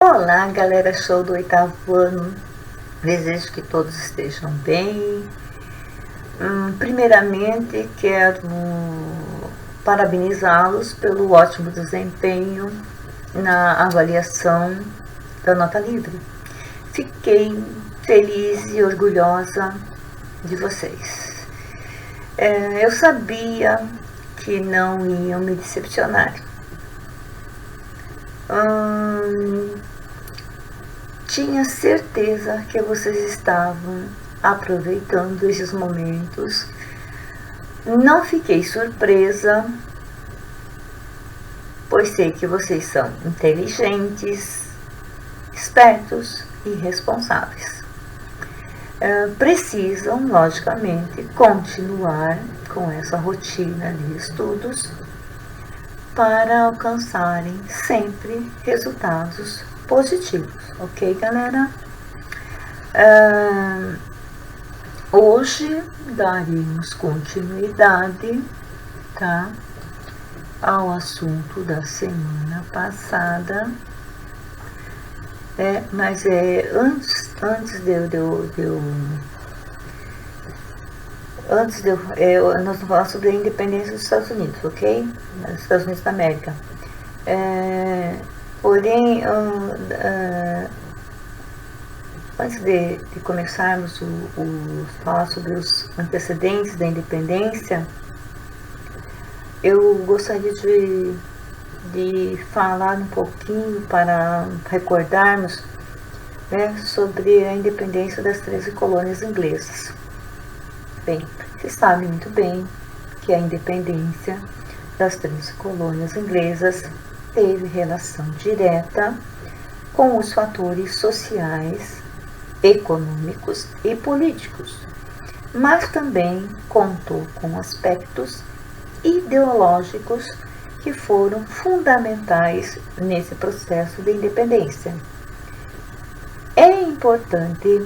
Olá, galera show do 8º ano. Desejo que todos estejam bem. Primeiramente, quero parabenizá-los pelo ótimo desempenho na avaliação da nota livre. Fiquei feliz e orgulhosa de vocês. Eu sabia que não iam me decepcionar. Tinha certeza que vocês estavam aproveitando esses momentos. Não fiquei surpresa, pois sei que vocês são inteligentes, espertos e responsáveis. Precisam, logicamente, continuar com essa rotina de estudos para alcançarem sempre resultados positivos, ok, galera? Hoje daremos continuidade, tá, ao assunto da semana passada. Mas antes nós vamos falar sobre a independência dos Estados Unidos, ok? Dos Estados Unidos da América. Porém, antes de começarmos falar sobre os antecedentes da independência, eu gostaria de falar um pouquinho para recordarmos, né, sobre a independência das 13 colônias inglesas. Bem, vocês sabem muito bem que a independência das 13 colônias inglesas teve relação direta com os fatores sociais, econômicos e políticos, mas também contou com aspectos ideológicos que foram fundamentais nesse processo de independência. É importante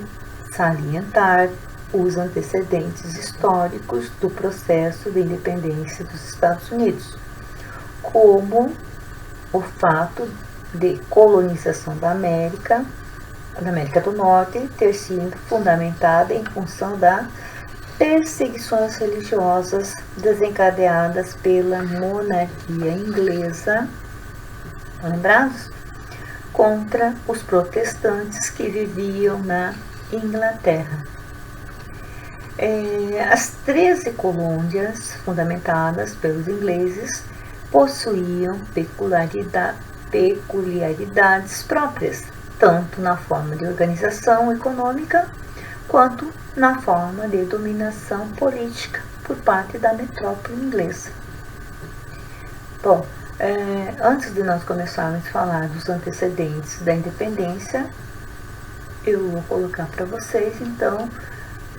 salientar os antecedentes históricos do processo de independência dos Estados Unidos, como o fato de colonização da América do Norte ter sido fundamentada em função das perseguições religiosas desencadeadas pela monarquia inglesa, lembrados? Contra os protestantes que viviam na Inglaterra. As 13 colônias fundamentadas pelos ingleses possuíam peculiaridades próprias, tanto na forma de organização econômica, quanto na forma de dominação política por parte da metrópole inglesa. Bom, antes de nós começarmos a falar dos antecedentes da independência, eu vou colocar para vocês, então,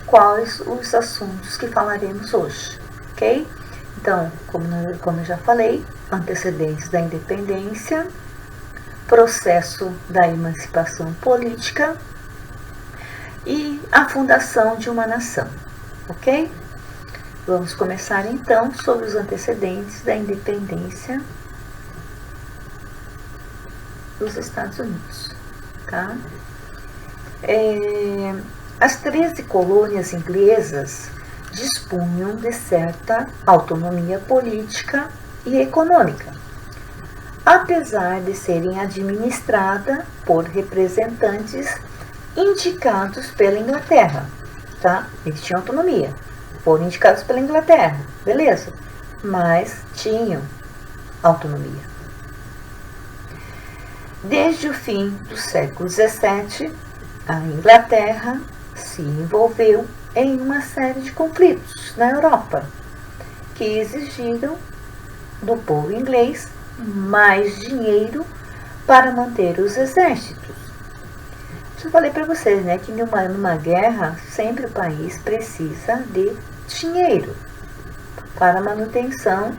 quais os assuntos que falaremos hoje, ok? Então, como eu já falei, antecedentes da independência, processo da emancipação política e a fundação de uma nação, ok? Vamos começar então sobre os antecedentes da independência dos Estados Unidos, tá? As 13 colônias inglesas dispunham de certa autonomia política e econômica, apesar de serem administradas por representantes indicados pela Inglaterra, tá? Eles tinham autonomia, foram indicados pela Inglaterra, beleza, mas tinham autonomia. Desde o fim do século XVII, a Inglaterra se envolveu em uma série de conflitos na Europa, que exigiram do povo inglês mais dinheiro para manter os exércitos. Já falei para vocês, né, que numa guerra, sempre o país precisa de dinheiro para a manutenção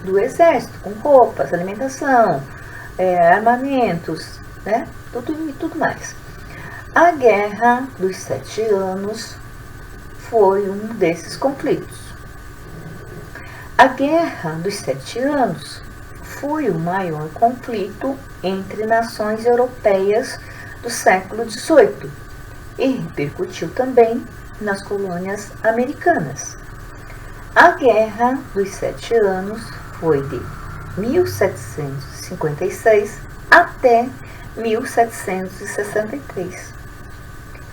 do exército, com roupas, alimentação, armamentos, né, tudo mais. A Guerra dos 7 Anos foi um desses conflitos. A Guerra dos 7 Anos foi o maior conflito entre nações europeias do século XVIII e repercutiu também nas colônias americanas. A Guerra dos 7 Anos foi de 1756 até 1763.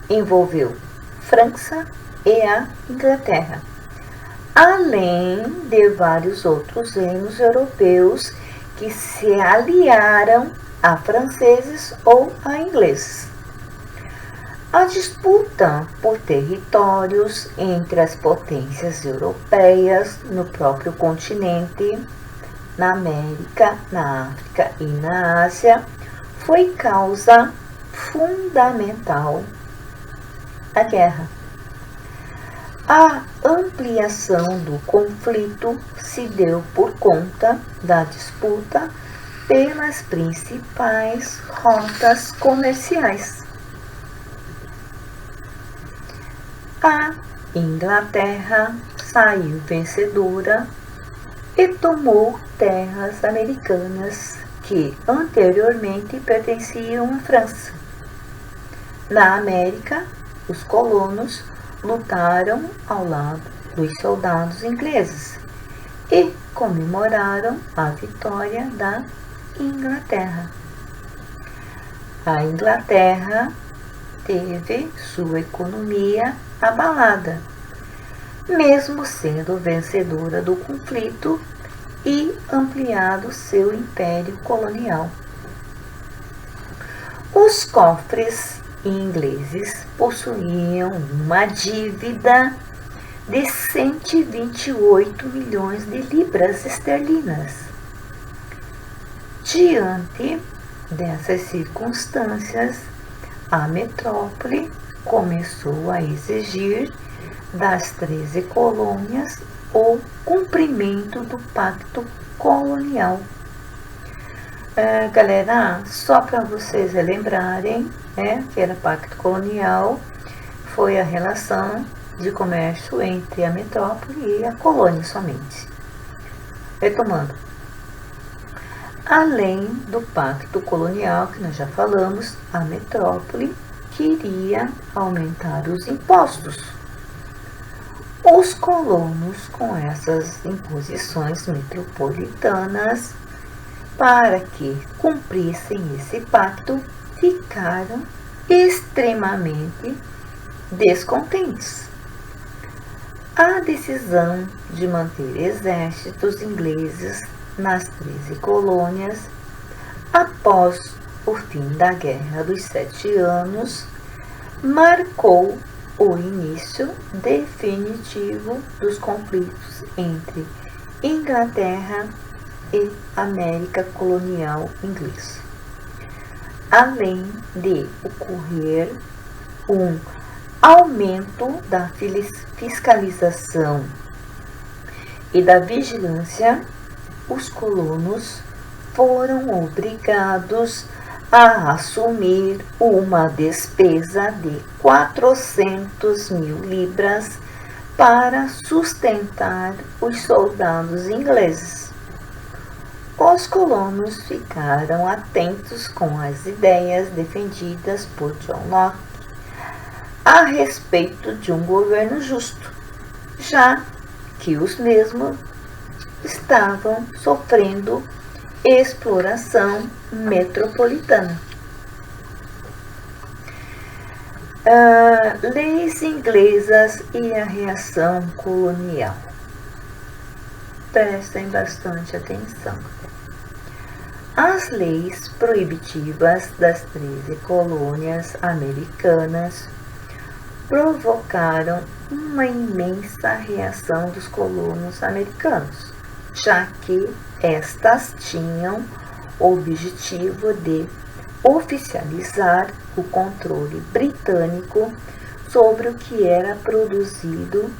Envolveu França e a Inglaterra, além de vários outros reinos europeus que se aliaram a franceses ou a ingleses. A disputa por territórios entre as potências europeias no próprio continente, na América, na África e na Ásia, foi causa fundamental da guerra. A ampliação do conflito se deu por conta da disputa pelas principais rotas comerciais. A Inglaterra saiu vencedora e tomou terras americanas que anteriormente pertenciam à França. Na América, os colonos lutaram ao lado dos soldados ingleses e comemoraram a vitória da Inglaterra. A Inglaterra teve sua economia abalada, mesmo sendo vencedora do conflito e ampliado seu império colonial. Os cofres ingleses possuíam uma dívida de 128 milhões de libras esterlinas. Diante dessas circunstâncias, a metrópole começou a exigir das 13 colônias o cumprimento do pacto colonial. Galera, só para vocês relembrarem, que era pacto colonial, foi a relação de comércio entre a metrópole e a colônia somente. Retomando, além do pacto colonial, que nós já falamos, a metrópole queria aumentar os impostos. Os colonos, com essas imposições metropolitanas, para que cumprissem esse pacto, ficaram extremamente descontentes. A decisão de manter exércitos ingleses nas 13 colônias, após o fim da Guerra dos 7 Anos, marcou o início definitivo dos conflitos entre Inglaterra e América colonial inglesa. Além de ocorrer um aumento da fiscalização e da vigilância, os colonos foram obrigados a assumir uma despesa de 400 mil libras para sustentar os soldados ingleses. Os colonos ficaram atentos com as ideias defendidas por John Locke a respeito de um governo justo, já que os mesmos estavam sofrendo exploração metropolitana. Leis inglesas e a reação colonial. Prestem bastante atenção. As leis proibitivas das 13 colônias americanas provocaram uma imensa reação dos colonos americanos, já que estas tinham o objetivo de oficializar o controle britânico sobre o que era produzido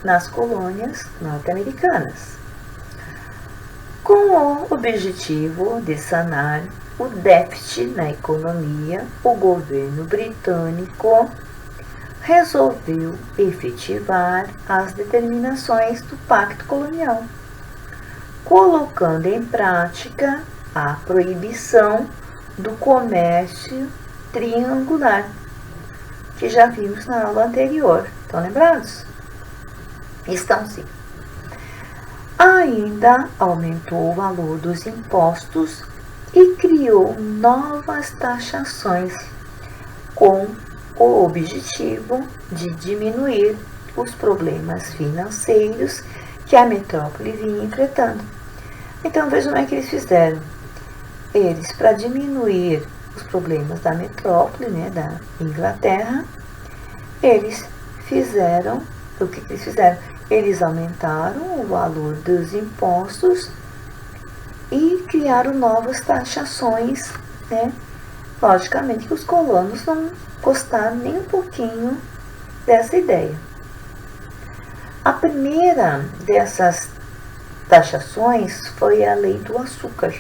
nas colônias norte-americanas, com o objetivo de sanar o déficit na economia. O governo britânico resolveu efetivar as determinações do Pacto Colonial. colocando em prática a proibição do comércio triangular, que já vimos na aula anterior. Estão lembrados? Estão sim. Ainda aumentou o valor dos impostos e criou novas taxações com o objetivo de diminuir os problemas financeiros que a metrópole vinha enfrentando. Então vejam como é que eles fizeram. Eles, para diminuir os problemas da metrópole, né, da Inglaterra, eles fizeram, o que eles fizeram? Eles aumentaram o valor dos impostos e criaram novas taxações, né? Logicamente que os colonos não gostaram nem um pouquinho dessa ideia. A primeira dessas taxações foi a Lei do Açúcar,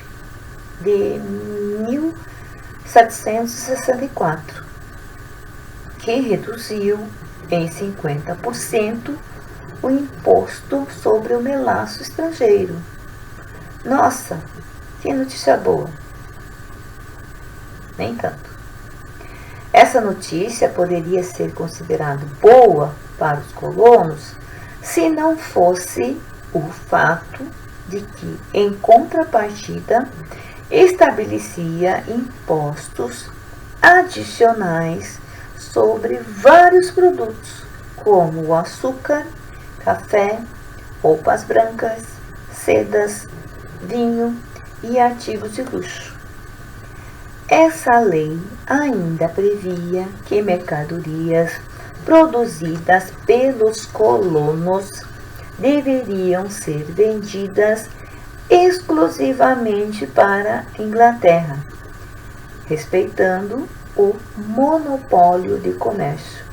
de 1764, que reduziu em 50% o imposto sobre o melaço estrangeiro. Nossa, que notícia boa! Nem tanto. Essa notícia poderia ser considerada boa para os colonos se não fosse o fato de que, em contrapartida, estabelecia impostos adicionais sobre vários produtos, como o açúcar, café, roupas brancas, sedas, vinho e artigos de luxo. Essa lei ainda previa que mercadorias produzidas pelos colonos deveriam ser vendidas exclusivamente para a Inglaterra, respeitando o monopólio de comércio.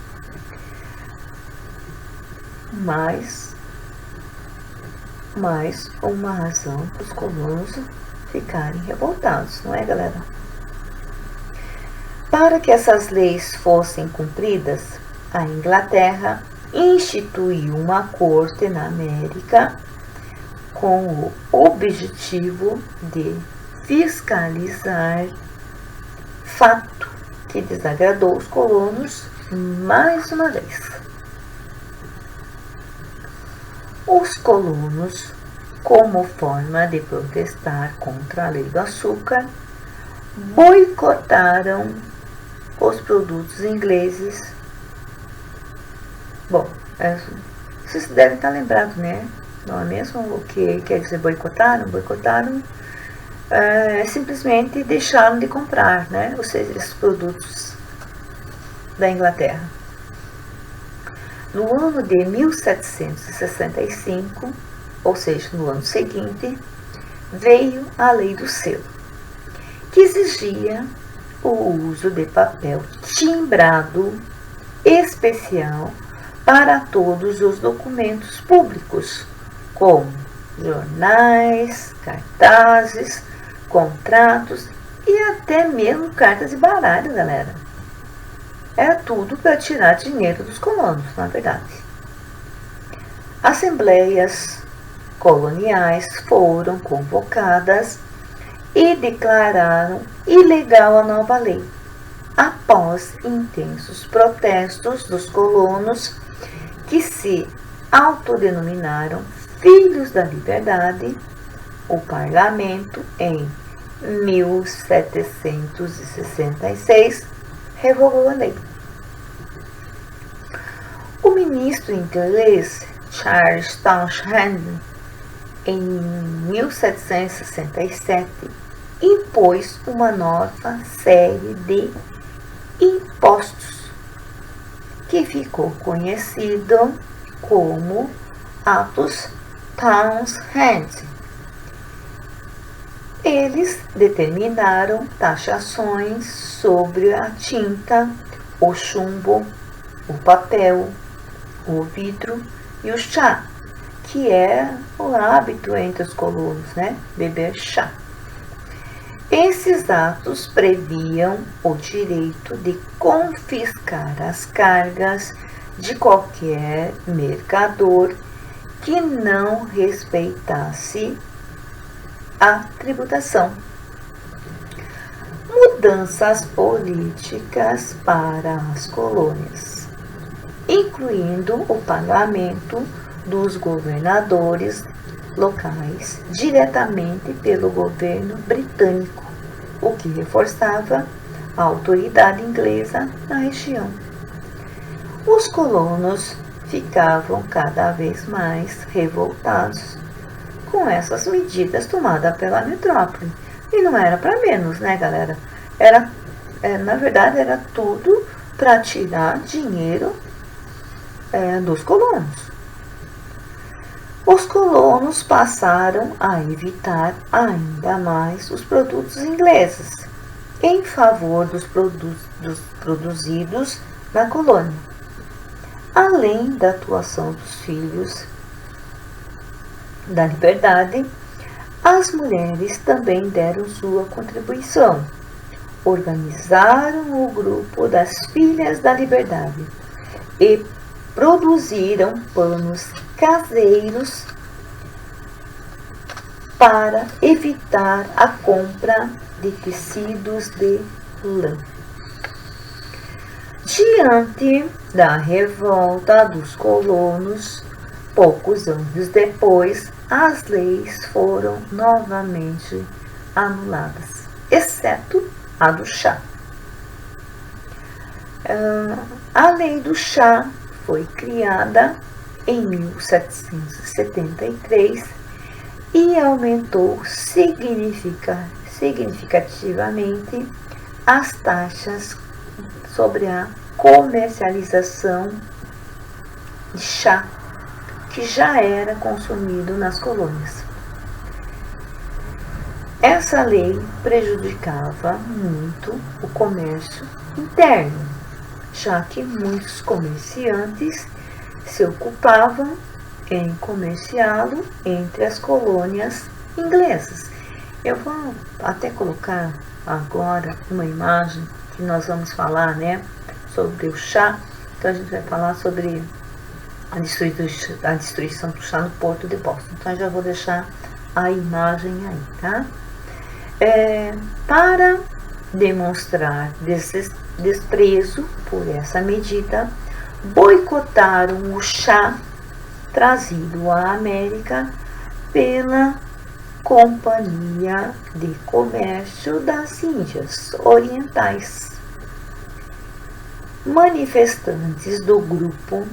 Mais uma razão para os colonos ficarem revoltados, não é, galera? Para que essas leis fossem cumpridas, a Inglaterra instituiu uma corte na América com o objetivo de fiscalizar, fato que desagradou os colonos mais uma vez. Os colonos, como forma de protestar contra a Lei do Açúcar, boicotaram os produtos ingleses. Bom, vocês devem estar lembrados, né? Não é mesmo? O que quer dizer boicotaram? Boicotaram simplesmente deixaram de comprar, né? Ou seja, esses produtos da Inglaterra. No ano de 1765, ou seja, no ano seguinte, veio a Lei do Selo, que exigia o uso de papel timbrado especial para todos os documentos públicos, como jornais, cartazes, contratos e até mesmo cartas de baralho, galera. Era tudo para tirar dinheiro dos colonos, na verdade. Assembleias coloniais foram convocadas e declararam ilegal a nova lei, após intensos protestos dos colonos que se autodenominaram Filhos da Liberdade. O parlamento, em 1766, revogou a lei. O ministro inglês Charles Townshend, em 1767, impôs uma nova série de impostos, que ficou conhecido como Atos Townshend. Eles determinaram taxações sobre a tinta, o chumbo, o papel, o vidro e o chá, que é o hábito entre os colonos, né? Beber chá. Esses atos previam o direito de confiscar as cargas de qualquer mercador que não respeitasse a tributação. Mudanças políticas para as colônias, incluindo o pagamento dos governadores locais diretamente pelo governo britânico, o que reforçava a autoridade inglesa na região. Os colonos ficavam cada vez mais revoltados com essas medidas tomadas pela metrópole. E não era para menos, né, galera? Na verdade, era tudo para tirar dinheiro dos colonos. Os colonos passaram a evitar ainda mais os produtos ingleses, em favor dos produzidos na colônia. Além da atuação dos filhos da liberdade, as mulheres também deram sua contribuição. Organizaram o grupo das Filhas da Liberdade e produziram panos caseiros para evitar a compra de tecidos de lã. Diante da revolta dos colonos, poucos anos depois, as leis foram novamente anuladas, exceto a do chá. A lei do chá foi criada em 1773 e aumentou significativamente as taxas sobre a comercialização de chá que já era consumido nas colônias. Essa lei prejudicava muito o comércio interno, já que muitos comerciantes se ocupavam em comerciá-lo entre as colônias inglesas. Eu vou até colocar agora uma imagem que nós vamos falar, né, sobre o chá. Então a gente vai falar sobre a destruição do chá no Porto de Boston. Então eu já vou deixar a imagem aí, tá? Para demonstrar desprezo por essa medida, boicotaram o chá trazido à América pela Companhia de Comércio das Índias Orientais. Manifestantes do grupo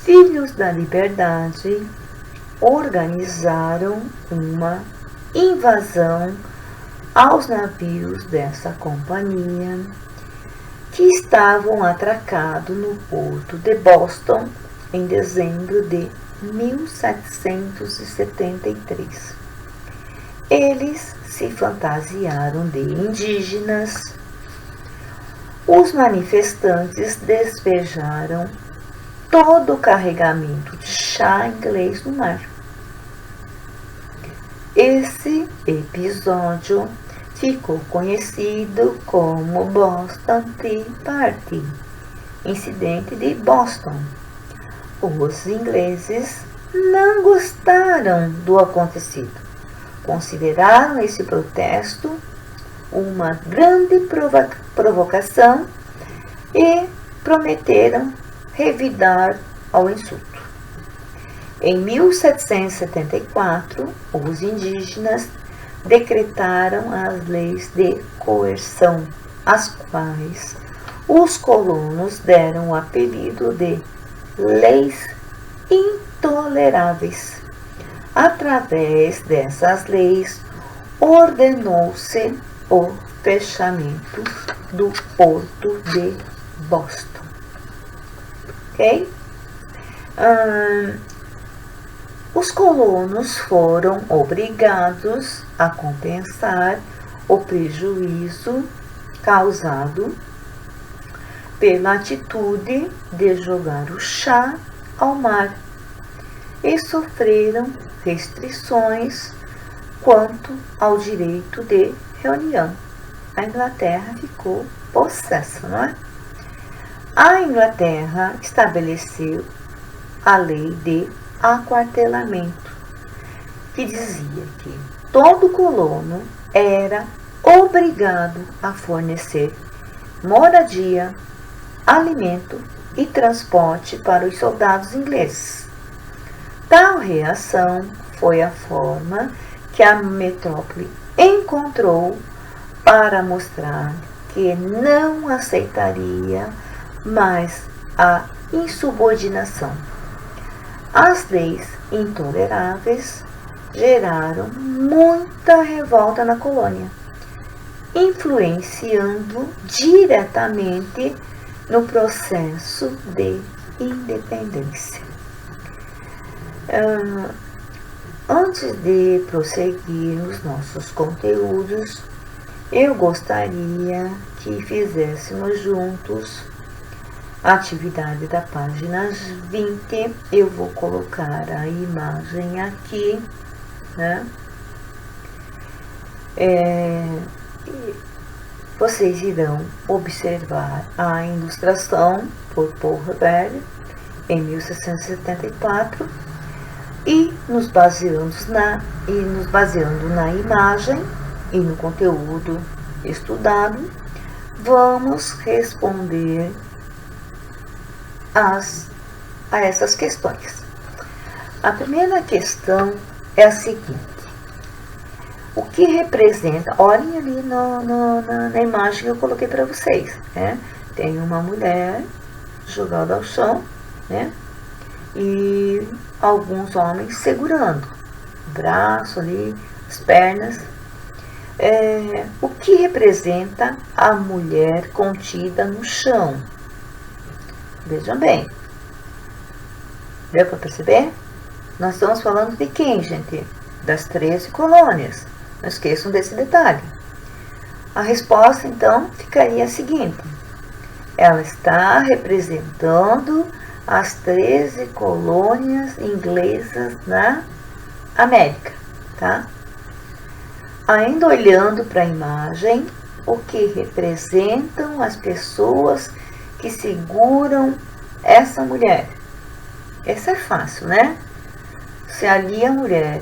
Filhos da Liberdade organizaram uma invasão aos navios dessa companhia que estavam atracados no porto de Boston em dezembro de 1773. Eles se fantasiaram de indígenas. Os manifestantes despejaram todo o carregamento de chá inglês no mar. Esse episódio ficou conhecido como Boston Tea Party, incidente de Boston. Os ingleses não gostaram do acontecido. Consideraram esse protesto uma grande provocação e prometeram revidar ao insulto. Em 1774, os indígenas decretaram as leis de coerção, as quais os colonos deram o apelido de leis intoleráveis. Através dessas leis, ordenou-se o fechamento do porto de Boston. Ok? Os colonos foram obrigados a compensar o prejuízo causado pela atitude de jogar o chá ao mar e sofreram restrições quanto ao direito de reunião. A Inglaterra ficou possessa, não é? A Inglaterra estabeleceu a lei de aquartelamento, que dizia que todo colono era obrigado a fornecer moradia, alimento e transporte para os soldados ingleses. Tal reação foi a forma que a metrópole encontrou para mostrar que não aceitaria mais a insubordinação. As leis intoleráveis geraram muita revolta na colônia, influenciando diretamente no processo de independência. Antes de prosseguir os nossos conteúdos, eu gostaria que fizéssemos juntos a atividade da página 20. Eu vou colocar a imagem aqui, né? Vocês irão observar a ilustração por Paul Revere em 1674 e nos baseando na imagem e no conteúdo estudado, vamos responder a essas questões. A primeira questão é a seguinte: o que representa? Olhem ali na imagem que eu coloquei para vocês, né? Tem uma mulher jogada ao chão, né? E alguns homens segurando o braço ali, as pernas. O que representa a mulher contida no chão? Vejam bem. Deu para perceber? Nós estamos falando de quem, gente? Das 13 colônias. Não esqueçam desse detalhe. A resposta, então, ficaria a seguinte: ela está representando as 13 colônias inglesas na América, tá? Ainda olhando para a imagem, o que representam as pessoas que seguram essa mulher? Essa é fácil, né? Se ali a mulher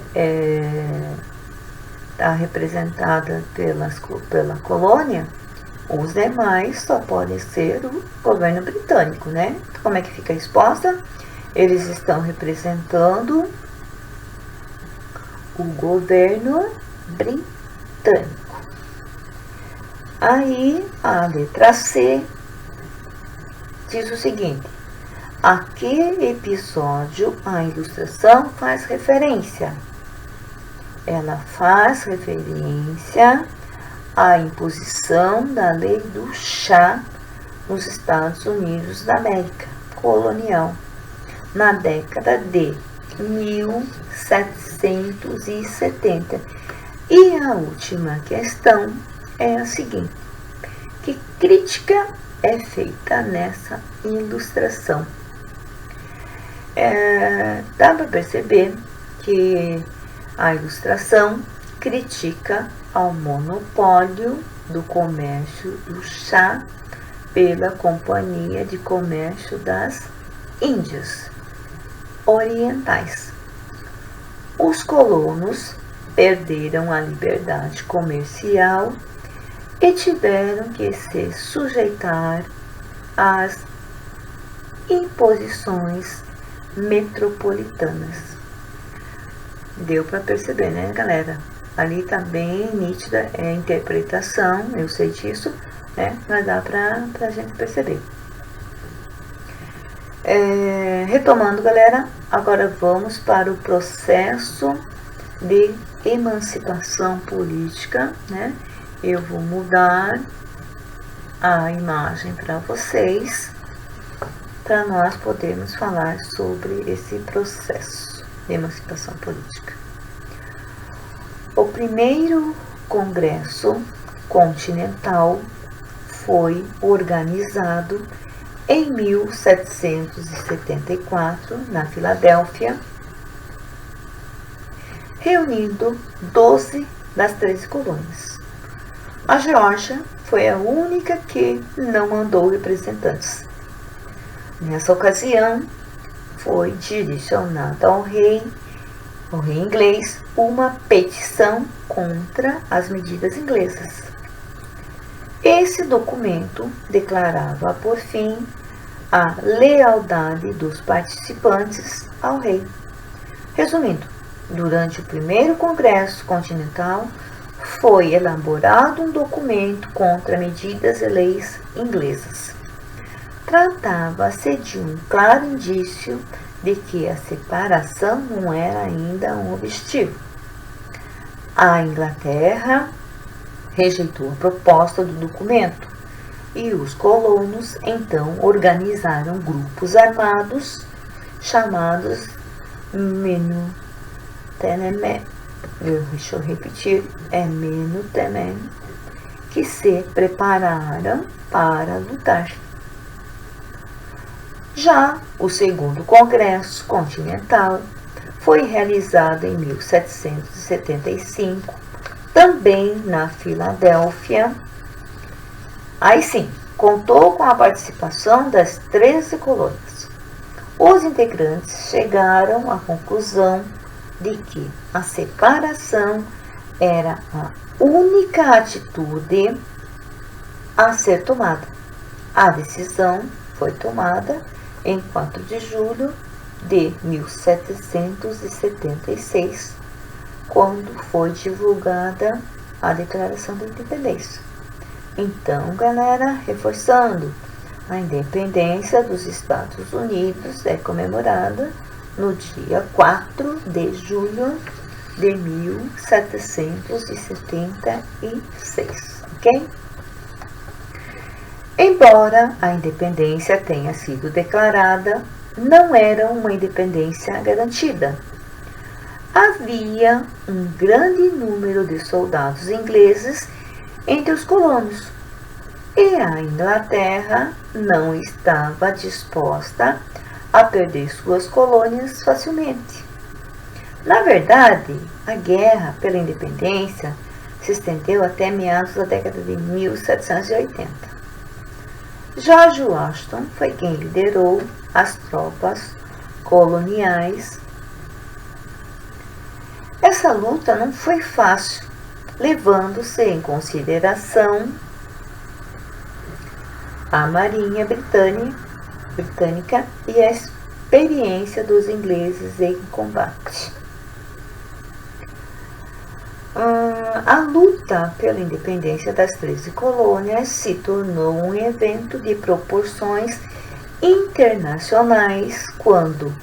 está representada pela colônia, os demais só podem ser o governo britânico, né? Como é que fica a resposta? Eles estão representando o governo britânico. Aí, a letra C diz o seguinte: a que episódio a ilustração faz referência? Ela faz referência à imposição da lei do chá nos Estados Unidos da América colonial, na década de 1770. E a última questão é a seguinte: que crítica é feita nessa ilustração? Dá para perceber que a ilustração critica ao monopólio do comércio do chá pela Companhia de Comércio das Índias Orientais. Os colonos perderam a liberdade comercial e tiveram que se sujeitar às imposições metropolitanas. Deu para perceber, né, galera? Ali tá bem nítida a interpretação, eu sei disso, né? Mas dá pra gente perceber. Retomando, galera, agora vamos para o processo de emancipação política, né? Eu vou mudar a imagem para vocês, para nós podermos falar sobre esse processo de emancipação política. O primeiro Congresso Continental foi organizado em 1774, na Filadélfia, reunindo 12 das 13 colônias. A Geórgia foi a única que não mandou representantes. Nessa ocasião, foi direcionado ao rei ao rei inglês uma petição contra as medidas inglesas. Esse documento declarava, por fim, a lealdade dos participantes ao rei. Resumindo, durante o primeiro Congresso Continental, foi elaborado um documento contra medidas e leis inglesas. Tratava-se de um claro indício de que a separação não era ainda um objetivo. A Inglaterra rejeitou a proposta do documento e os colonos então organizaram grupos armados chamados Menutemen, deixa eu repetir, Menutemen, que se prepararam para lutar. Já o segundo Congresso Continental foi realizado em 1775, também na Filadélfia. Aí sim, contou com a participação das 13 colônias. Os integrantes chegaram à conclusão de que a separação era a única atitude a ser tomada. A decisão foi tomada em 4 de julho de 1776, quando foi divulgada a Declaração da Independência. Então, galera, reforçando, a independência dos Estados Unidos é comemorada no dia 4 de julho de 1776, ok? Embora a independência tenha sido declarada, não era uma independência garantida. Havia um grande número de soldados ingleses entre os colonos, e a Inglaterra não estava disposta a perder suas colônias facilmente. Na verdade, a guerra pela independência se estendeu até meados da década de 1780. George Washington foi quem liderou as tropas coloniais. Essa luta não foi fácil, levando-se em consideração a Marinha Britânica e a experiência dos ingleses em combate. A luta pela independência das 13 colônias se tornou um evento de proporções internacionais quando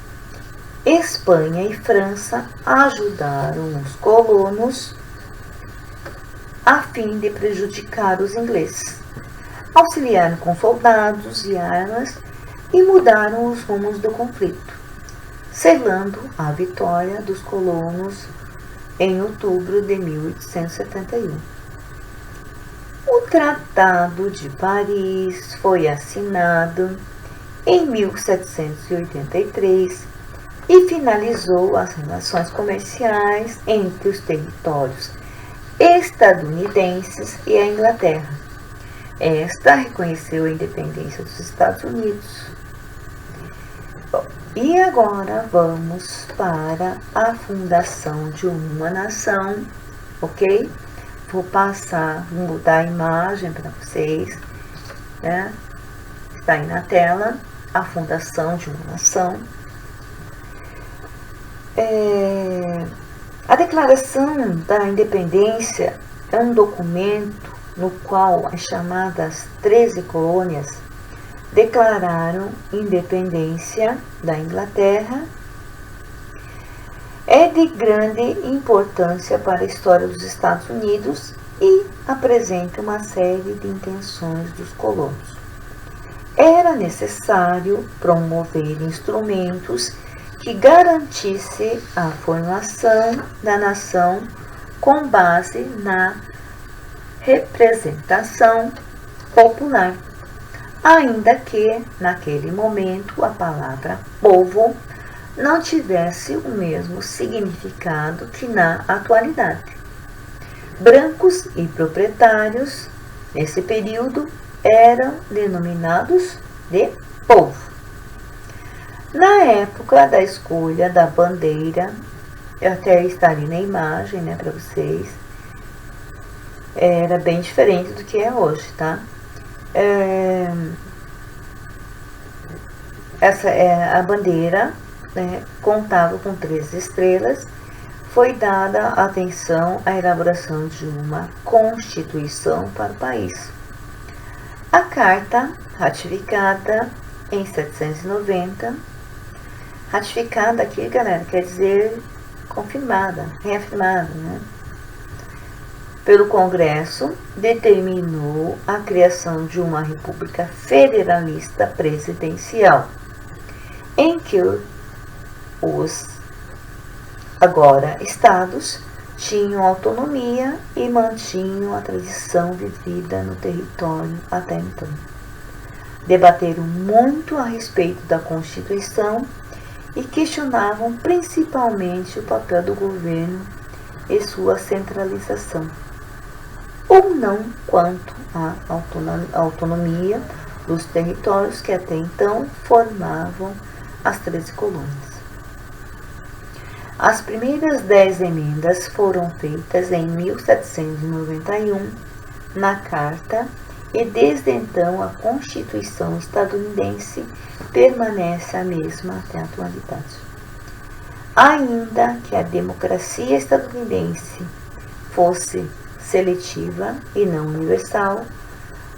Espanha e França ajudaram os colonos a fim de prejudicar os ingleses. Auxiliaram com soldados e armas e mudaram os rumos do conflito, selando a vitória dos colonos em outubro de 1871. O Tratado de Paris foi assinado em 1783 e finalizou as relações comerciais entre os territórios estadunidenses e a Inglaterra. Esta reconheceu a independência dos Estados Unidos. Bom, e agora vamos para a fundação de uma nação, ok? Vou mudar a imagem para vocês, né? Está aí na tela, a fundação de uma nação. A Declaração da Independência é um documento no qual as chamadas 13 colônias declararam independência da Inglaterra. É de grande importância para a história dos Estados Unidos e apresenta uma série de intenções dos colonos. Era necessário promover instrumentos que garantisse a formação da nação com base na representação popular, ainda que, naquele momento, a palavra povo não tivesse o mesmo significado que na atualidade. Brancos e proprietários, nesse período, eram denominados de povo. Na época da escolha da bandeira, Eu até estarei na imagem, né, para vocês. Era bem diferente do que é hoje, tá? Essa é a bandeira, né, contava com 3 estrelas. Foi dada atenção à elaboração de uma constituição para o país. A carta, ratificada em 790, ratificada aqui, galera, quer dizer confirmada, reafirmada, né? Pelo Congresso, determinou a criação de uma república federalista presidencial, em que os agora estados tinham autonomia e mantinham a tradição vivida no território até então. Debateram muito a respeito da Constituição e questionavam principalmente o papel do governo e sua centralização, ou não quanto à autonomia dos territórios que até então formavam as 13 colônias. As primeiras 10 emendas foram feitas em 1791 na Carta e desde então a Constituição estadunidense permanece a mesma até a atualidade. Ainda que a democracia estadunidense fosse seletiva e não universal,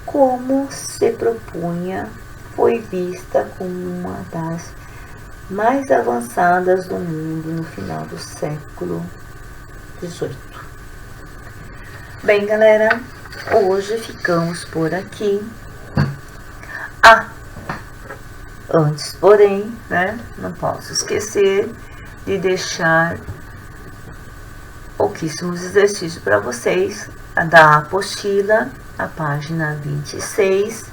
como se propunha, foi vista como uma das mais avançadas do mundo no final do século XVIII. Bem, galera, hoje ficamos por aqui. Antes, porém, né, não posso esquecer de deixar pouquíssimos exercícios para vocês, da apostila, a página 26,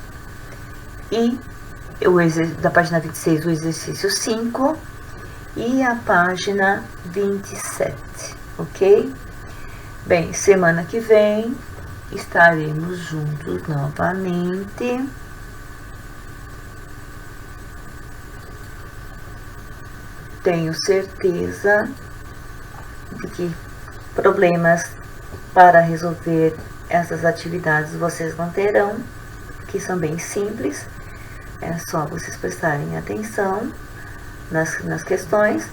e da página 26 o exercício 5 e a página 27, ok? Bem, semana que vem estaremos juntos novamente. Tenho certeza de que problemas para resolver essas atividades vocês não terão, que são bem simples. É só vocês prestarem atenção nas questões.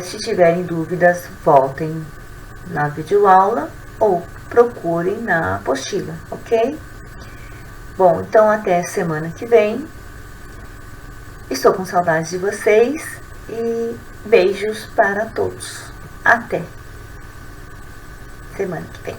Se tiverem dúvidas, voltem na videoaula ou procurem na apostila, ok? Bom, então até semana que vem. Estou com saudades de vocês e beijos para todos. Até semana que vem.